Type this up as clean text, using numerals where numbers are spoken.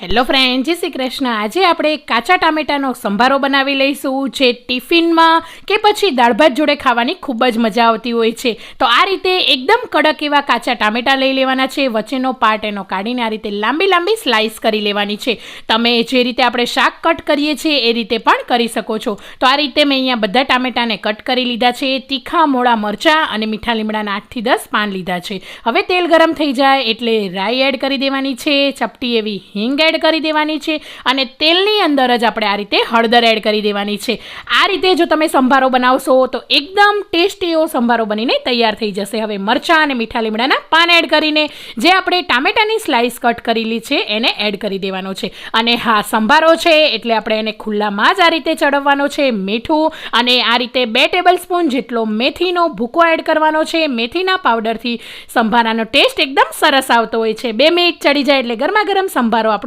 Hello friend, જય શ્રી કૃષ્ણ। આજે આપણે કાચા ટામેટાનો સંભારો બનાવી લઈશું, જે ટિફિનમાં કે પછી દાળ ભાત જોડે ખાવાની ખૂબ જ મજા આવતી હોય છે। તો આ રીતે એકદમ કડક એવા કાચા ટામેટા લઈ લેવાના છે, વચ્ચેનો પાર્ટ એનો કાઢીને આ રીતે લાંબી લાંબી સ્લાઇસ કરી લેવાની છે। તમે જે રીતે આપણે શાક કટ કરીએ છીએ એ રીતે પણ કરી શકો છો। તો આ રીતે મેં અહીંયા બધા ટામેટાને કટ કરી લીધા છે। તીખા મોળા મરચાં અને મીઠા લીમડાના 8 થી 10 પાન લીધા છે। હવે તેલ ગરમ થઈ જાય એટલે રાઈ એડ કરી દેવાની છે, ચપટી એવી હિંગ એડ કરી દેવાની છે અને તેલની અંદર જ આપણે આ રીતે હળદર એડ કરી દેવાની છે। આ રીતે જો તમે સંભારો બનાવશો તો એકદમ ટેસ્ટી એવો સંભારો બનીને તૈયાર થઈ જશે। હવે મરચાં અને મીઠા લીમડાના પાન એડ કરીને જે આપણે ટામેટાની સ્લાઇસ કટ કરેલી છે એને એડ કરી દેવાનો છે। અને હા, સંભારો છે એટલે આપણે એને ખુલ્લામાં જ આ રીતે ચડવવાનો છે। મીઠું અને આ રીતે 2 ટેબલસ્પૂન જેટલો મેથીનો ભૂકો એડ કરવાનો છે। મેથીના પાવડરથી સંભારાનો ટેસ્ટ એકદમ સરસ આવતો હોય છે। 2 મિનિટ ચડી જાય એટલે ગરમા ગરમ સંભારો આપણો